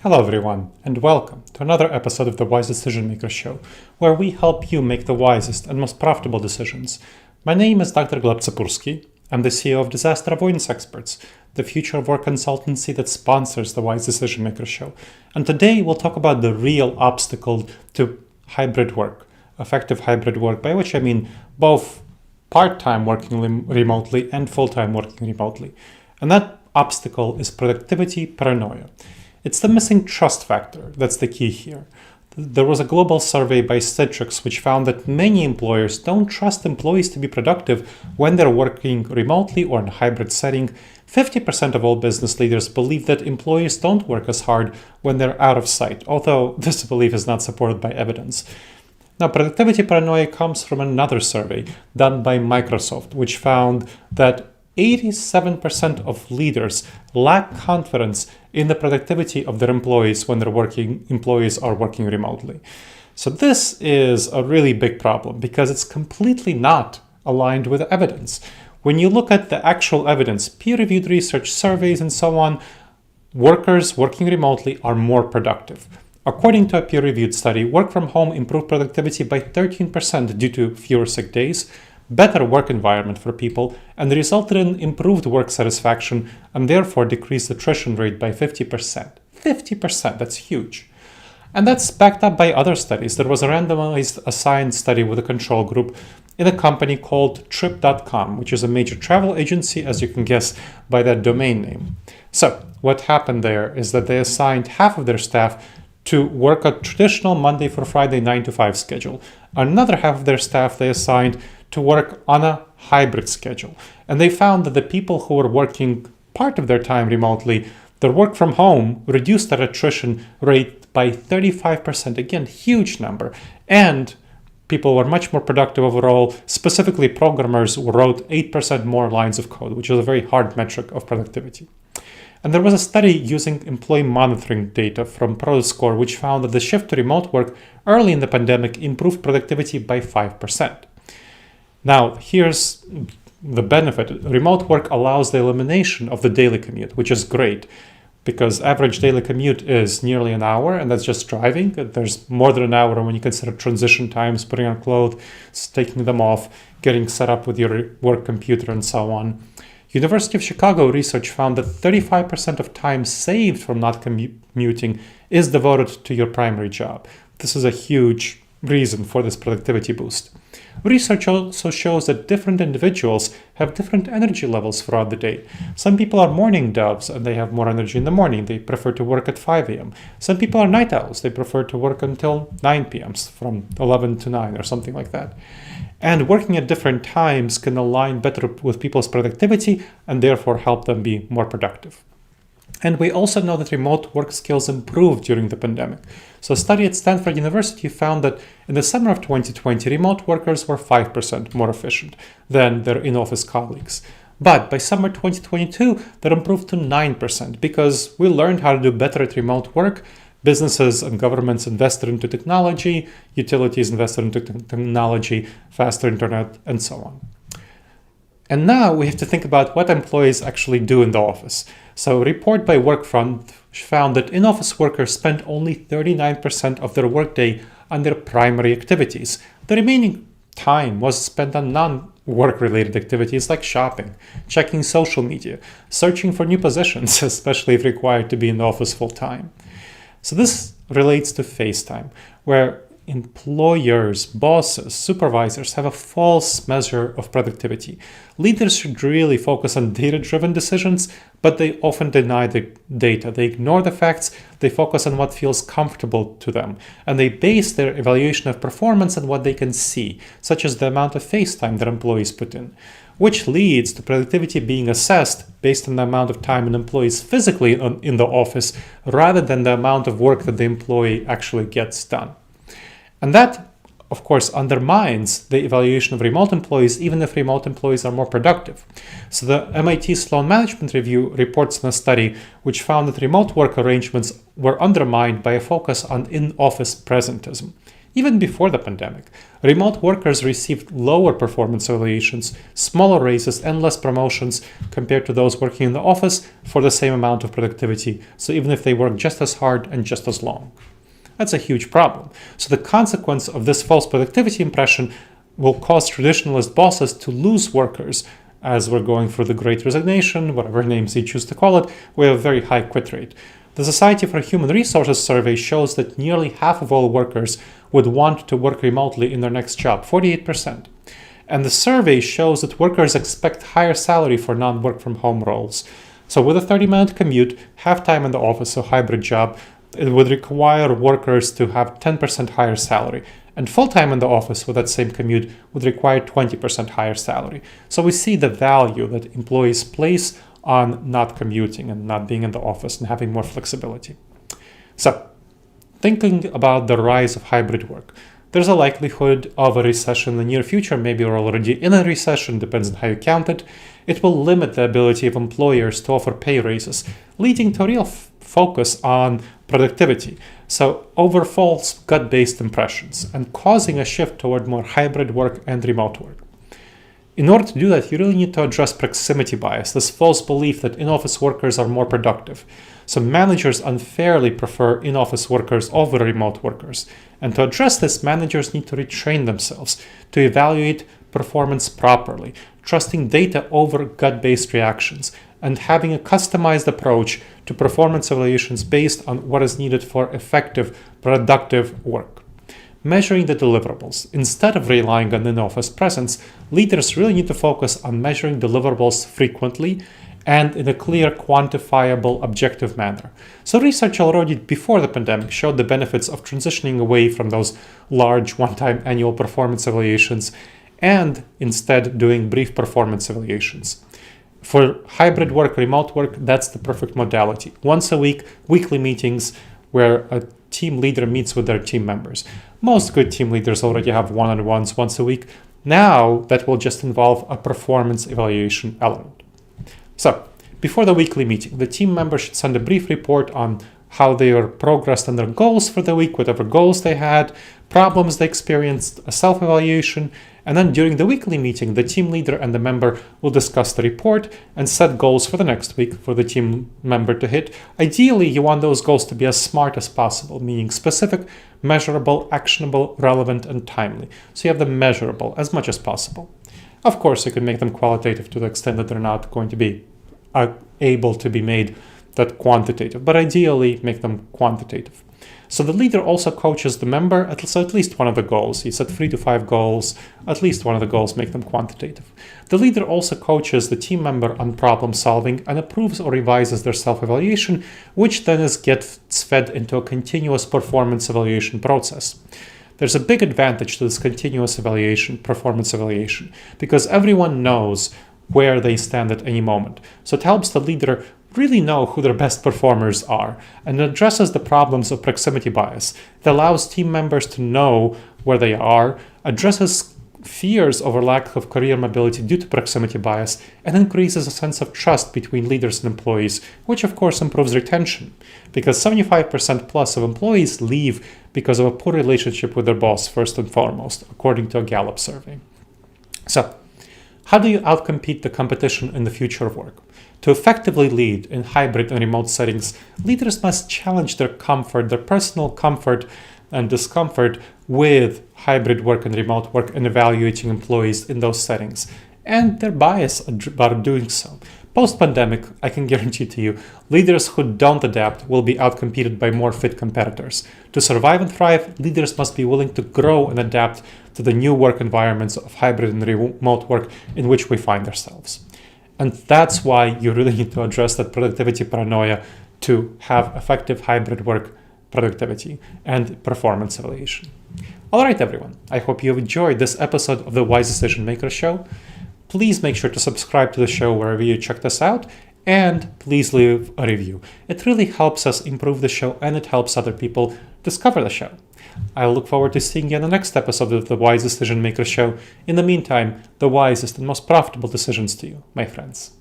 Hello everyone, and welcome to another episode of the Wise Decision Maker Show, where we help you make the wisest and most profitable decisions. My name is Dr. Gleb Tsipursky. I'm the CEO of Disaster Avoidance Experts, the future of work consultancy that sponsors the Wise Decision Maker Show. And today we'll talk about the real obstacle to hybrid work, effective hybrid work, by which I mean both part-time working remotely and full-time working remotely. And that obstacle is productivity paranoia. It's the missing trust factor that's the key here. There was a global survey by Citrix which found that many employers don't trust employees to be productive when they're working remotely or in a hybrid setting. 50% of all business leaders believe that employees don't work as hard when they're out of sight, although this belief is not supported by evidence. Now, productivity paranoia comes from another survey done by Microsoft, which found that 87% of leaders lack confidence in the productivity of their employees when employees are working remotely. So this is a really big problem because it's completely not aligned with evidence. When you look at the actual evidence, peer-reviewed research, surveys, and so on, workers working remotely are more productive. According to a peer-reviewed study, work from home improved productivity by 13% due to fewer sick days, better work environment for people, and resulted in improved work satisfaction and therefore decreased attrition rate by 50%. 50%, that's huge. And that's backed up by other studies. There was a randomized assigned study with a control group in a company called Trip.com, which is a major travel agency, as you can guess by that domain name. So what happened there is that they assigned half of their staff to work a traditional Monday for Friday 9 to 5 schedule. Another half of their staff they assigned to work on a hybrid schedule. And they found that the people who were working part of their time remotely, their work from home reduced their attrition rate by 35%. Again, huge number. And people were much more productive overall. Specifically, programmers wrote 8% more lines of code, which is a very hard metric of productivity. And there was a study using employee monitoring data from ProScore, which found that the shift to remote work early in the pandemic improved productivity by 5%. Now, here's the benefit. Remote work allows the elimination of the daily commute, which is great because average daily commute is nearly an hour, and that's just driving. There's more than an hour when you consider transition times, putting on clothes, taking them off, getting set up with your work computer, and so on. University of Chicago research found that 35% of time saved from not commuting is devoted to your primary job. This is a huge reason for this productivity boost. Research also shows that different individuals have different energy levels throughout the day. Some people are morning doves and they have more energy in the morning. They prefer to work at 5 a.m. Some people are night owls. They prefer to work until 9 p.m., from 11 to 9 or something like that. And working at different times can align better with people's productivity and therefore help them be more productive. And we also know that remote work skills improved during the pandemic. So a study at Stanford University found that in the summer of 2020, remote workers were 5% more efficient than their in-office colleagues. But by summer 2022, that improved to 9% because we learned how to do better at remote work. Businesses and governments invested into technology, utilities invested into technology, faster internet, and so on. And now we have to think about what employees actually do in the office. So a report by Workfront found that in-office workers spend only 39% of their workday on their primary activities. The remaining time was spent on non-work related activities like shopping, checking social media, searching for new positions, especially if required to be in the office full time. So this relates to face time, where employers, bosses, supervisors have a false measure of productivity. Leaders should really focus on data-driven decisions, but they often deny the data. They ignore the facts, they focus on what feels comfortable to them, and they base their evaluation of performance on what they can see, such as the amount of face time their employees put in, which leads to productivity being assessed based on the amount of time an employee is physically in the office rather than the amount of work that the employee actually gets done. And that, of course, undermines the evaluation of remote employees, even if remote employees are more productive. So the MIT Sloan Management Review reports on a study which found that remote work arrangements were undermined by a focus on in-office presentism. Even before the pandemic, remote workers received lower performance evaluations, smaller raises, and less promotions compared to those working in the office for the same amount of productivity, so even if they work just as hard and just as long. That's a huge problem. So the consequence of this false productivity impression will cause traditionalist bosses to lose workers. As we're going through the Great Resignation, whatever names you choose to call it, we have a very high quit rate. The Society for Human Resources survey shows that nearly half of all workers would want to work remotely in their next job, 48%. And the survey shows that workers expect higher salary for non-work from home roles. So with a 30-minute commute, half time in the office, a hybrid job, it would require workers to have 10% higher salary. And full-time in the office with that same commute would require 20% higher salary. So we see the value that employees place on not commuting and not being in the office and having more flexibility. So, thinking about the rise of hybrid work, there's a likelihood of a recession in the near future. Maybe we're already in a recession, depends on how you count it. It will limit the ability of employers to offer pay raises, leading to a real focus on productivity. So over false gut-based impressions and causing a shift toward more hybrid work and remote work. In order to do that, you really need to address proximity bias, this false belief that in-office workers are more productive. So managers unfairly prefer in-office workers over remote workers. And to address this, managers need to retrain themselves to evaluate performance properly, trusting data over gut-based reactions, and having a customized approach to performance evaluations based on what is needed for effective, productive work. Measuring the deliverables. Instead of relying on in-office presence, leaders really need to focus on measuring deliverables frequently and in a clear, quantifiable, objective manner. So research already before the pandemic showed the benefits of transitioning away from those large one-time annual performance evaluations and instead doing brief performance evaluations. For hybrid work, remote work, that's the perfect modality. Once a week, weekly meetings where a team leader meets with their team members. Most good team leaders already have one-on-ones once a week. Now that will just involve a performance evaluation element. So, before the weekly meeting, the team member should send a brief report on how they are progressed on their goals for the week, whatever goals they had, problems they experienced, a self-evaluation, and then during the weekly meeting, the team leader and the member will discuss the report and set goals for the next week for the team member to hit. Ideally, you want those goals to be as smart as possible, meaning specific, measurable, actionable, relevant, and timely. So you have them measurable as much as possible. Of course, you can make them qualitative to the extent that they're not going to be able to be made that quantitative, but ideally make them quantitative. So the leader also coaches the member at least one of the goals. He set 3 to 5 goals, at least one of the goals make them quantitative. The leader also coaches the team member on problem solving and approves or revises their self-evaluation, which then gets fed into a continuous performance evaluation process. There's a big advantage to this continuous evaluation, performance evaluation, because everyone knows where they stand at any moment. So it helps the leader really know who their best performers are and addresses the problems of proximity bias. It allows team members to know where they are, addresses fears over lack of career mobility due to proximity bias, and increases a sense of trust between leaders and employees, which of course improves retention, because 75% plus of employees leave because of a poor relationship with their boss, first and foremost, according to a Gallup survey. So, how do you outcompete the competition in the future of work? To effectively lead in hybrid and remote settings, leaders must challenge their comfort, their personal comfort and discomfort with hybrid work and remote work and evaluating employees in those settings, and their bias about doing so. Post-pandemic, I can guarantee to you, leaders who don't adapt will be outcompeted by more fit competitors. To survive and thrive, leaders must be willing to grow and adapt to the new work environments of hybrid and remote work in which we find ourselves. And that's why you really need to address that productivity paranoia to have effective hybrid work productivity and performance evaluation. All right, everyone. I hope you've enjoyed this episode of the Wise Decision Maker Show. Please make sure to subscribe to the show wherever you check this out, and please leave a review. It really helps us improve the show, and it helps other people discover the show. I look forward to seeing you in the next episode of the Wise Decision Maker Show. In the meantime, the wisest and most profitable decisions to you, my friends.